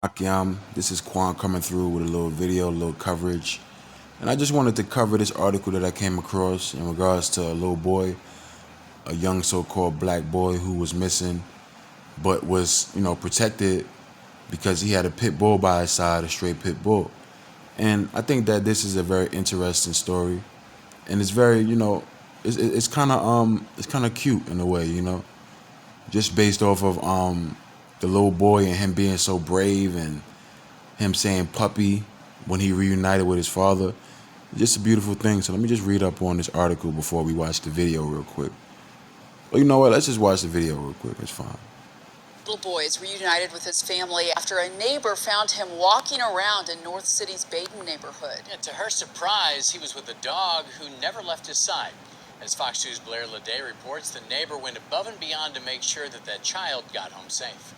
Akyam. This is Quan coming through with a little video, a little coverage. And I just wanted to cover this article that I came across in regards to a little boy, a young so-called black boy who was missing, but was, protected because he had a pit bull by his side, a stray pit bull. And I think that this is a very interesting story, and it's very, it's kind of cute in a way, just based off of the little boy and him being so brave and him saying puppy when he reunited with his father. Just a beautiful thing. So let me just read up on this article before we watch the video real quick. Well, you know what? Let's just watch the video real quick. It's fine. Little boy is reunited with his family after a neighbor found him walking around in North City's Baden neighborhood. Yeah, to her surprise, he was with a dog who never left his side. As Fox 2's Blair Leday reports, the neighbor went above and beyond to make sure that child got home safe.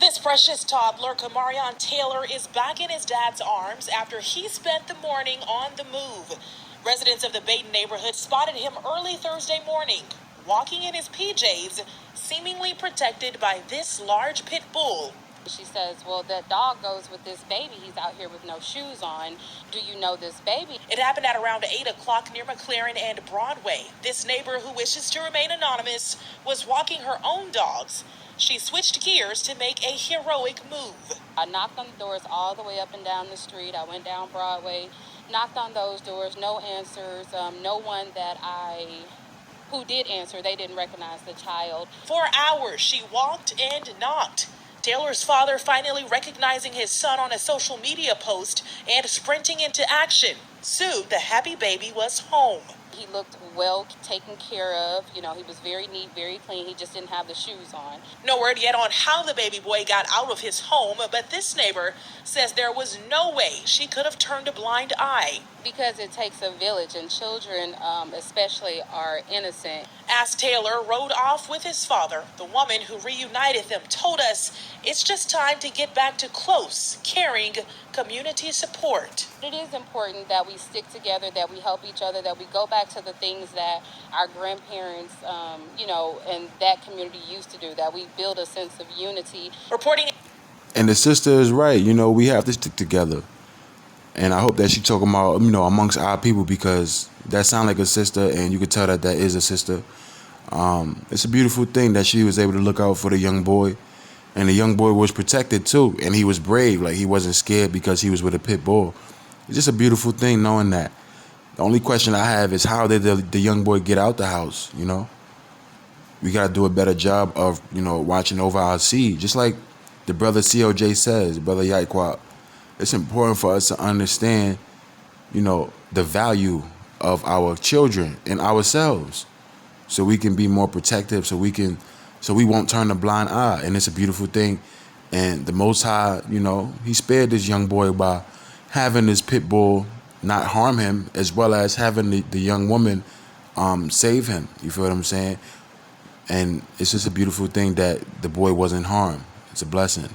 This precious toddler, Kamarion Taylor, is back in his dad's arms after he spent the morning on the move. Residents of the Baden neighborhood spotted him early Thursday morning, walking in his PJs, seemingly protected by this large pit bull. She says, well, that dog goes with this baby. He's out here with no shoes on. Do you know this baby? It happened at around 8 o'clock near McLaren and Broadway. This neighbor, who wishes to remain anonymous, was walking her own dogs. She switched gears to make a heroic move. I knocked on the doors all the way up and down the street. I went down Broadway, knocked on those doors, no answers. No one who did answer, they didn't recognize the child. For hours, she walked and knocked. Taylor's father finally recognizing his son on a social media post and sprinting into action. Soon, the happy baby was home. He looked well taken care of. He was very neat, very clean. He just didn't have the shoes on. No word yet on how the baby boy got out of his home, but this neighbor says there was no way she could have turned a blind eye. Because it takes a village, and children especially are innocent. As Taylor rode off with his father, the woman who reunited them told us it's just time to get back to close, caring community support. It is important that we stick together, that we help each other, that we go back to the things that our grandparents, and that community used to do, that we build a sense of unity. Reporting. And the sister is right. We have to stick together. And I hope that she talking about, amongst our people, because that sound like a sister, and you could tell that is a sister. It's a beautiful thing that she was able to look out for the young boy, and the young boy was protected too, and he was brave. Like, he wasn't scared because he was with a pit bull. It's just a beautiful thing knowing that. The only question I have is, how did the young boy get out the house? We got to do a better job of, watching over our seed. Just like the brother COJ says, brother Yaikwab. It's important for us to understand, the value of our children and ourselves, so we can be more protective, so we won't turn a blind eye. And it's a beautiful thing. And the Most High, he spared this young boy by having this pit bull not harm him, as well as having the young woman save him. You feel what I'm saying? And it's just a beautiful thing that the boy wasn't harmed. It's a blessing.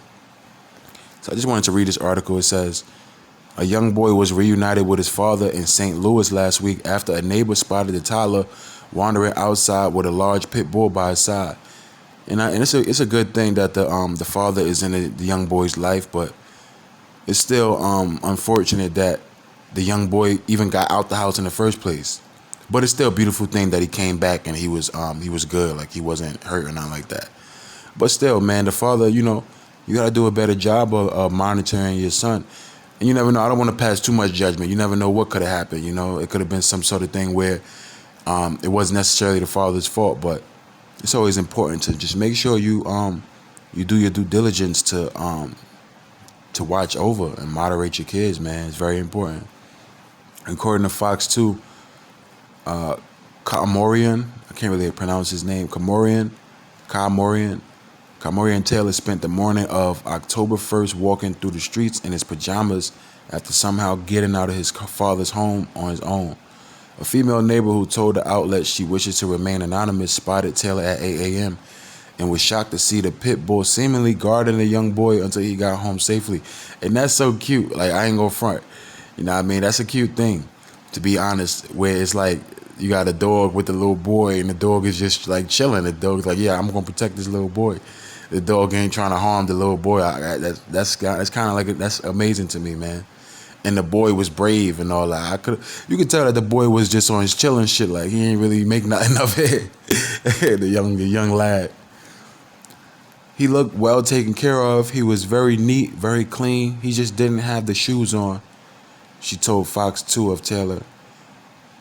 So I just wanted to read this article. It says, a young boy was reunited with his father in St. Louis last week after a neighbor spotted the toddler wandering outside with a large pit bull by his side. And it's a good thing that the father is in the young boy's life, but it's still unfortunate that the young boy even got out the house in the first place. But it's still a beautiful thing that he came back and he was good, like he wasn't hurt or nothing like that. But still, man, the father, you got to do a better job of monitoring your son. And you never know. I don't want to pass too much judgment. You never know what could have happened. It could have been some sort of thing where it wasn't necessarily the father's fault. But it's always important to just make sure you do your due diligence to watch over and moderate your kids, man. It's very important. According to Fox 2, Kamarion, I can't really pronounce his name, Kamarion Taylor spent the morning of October 1st walking through the streets in his pajamas after somehow getting out of his father's home on his own. A female neighbor who told the outlet she wishes to remain anonymous spotted Taylor at 8 a.m. and was shocked to see the pit bull seemingly guarding the young boy until he got home safely. And that's so cute. Like, I ain't gonna front. You know what I mean? That's a cute thing, to be honest, where it's like you got a dog with a little boy and the dog is just like chilling. The dog's like, yeah, I'm gonna protect this little boy. the dog ain't trying to harm the little boy. That's kind of like that's amazing to me, man. And the boy was brave and all that. You could tell that the boy was just on his chilling shit, like he ain't really make nothing of it. the young lad. He looked well taken care of. He was very neat, very clean. He just didn't have the shoes on. She told Fox 2 of Taylor.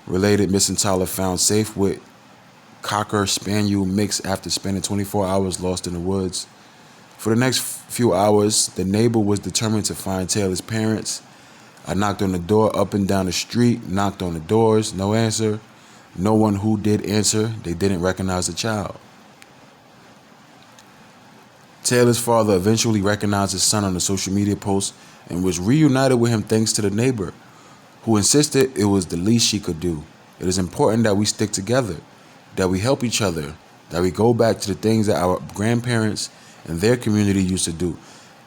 Related, missing Tyler found safe with Cocker Spaniel mix after spending 24 hours lost in the woods. For the next few hours, the neighbor was determined to find Taylor's parents. I knocked on the door up and down the street, knocked on the doors, no answer. No one who did answer, they didn't recognize the child. Taylor's father eventually recognized his son on a social media post and was reunited with him thanks to the neighbor, who insisted it was the least she could do. It is important that we stick together, that we help each other, that we go back to the things that our grandparents and their community used to do.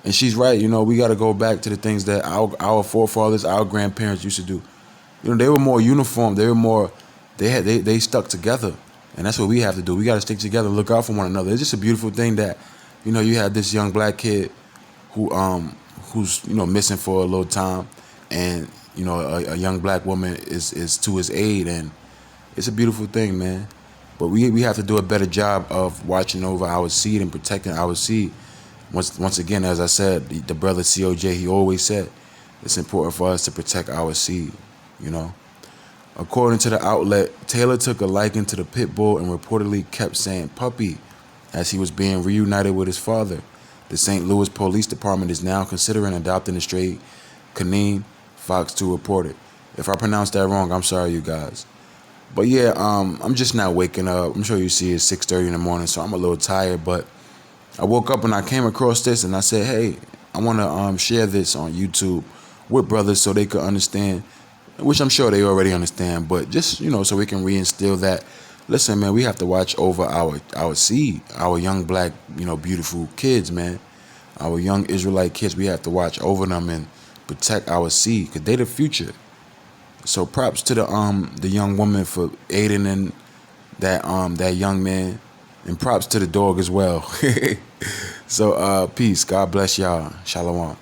And she's right, we got to go back to the things that our forefathers, our grandparents used to do. They were more uniform. They were more, they stuck together. And that's what we have to do. We got to stick together, look out for one another. It's just a beautiful thing that, you have this young black kid who's missing for a little time, and a young black woman is to his aid, and it's a beautiful thing, man. But we have to do a better job of watching over our seed and protecting our seed. Once again, as I said, the brother COJ, he always said it's important for us to protect our seed. According to the outlet, Taylor took a liking to the pit bull and reportedly kept saying puppy as he was being reunited with his father. The St. Louis Police Department is now considering adopting the stray canine, Fox 2 reported. If I pronounced that wrong, I'm sorry, you guys. But yeah, I'm just now waking up. I'm sure you see it's 6:30 in the morning, so I'm a little tired. But I woke up and I came across this, and I said, hey, I want to share this on YouTube with brothers so they could understand, which I'm sure they already understand, but just, so we can reinstill that. Listen, man, we have to watch over our seed, our young black, beautiful kids, man. Our young Israelite kids, we have to watch over them and protect our seed, because they the future. So props to the young woman for aiding in that young man, and props to the dog as well. So peace. God bless y'all. Shalom.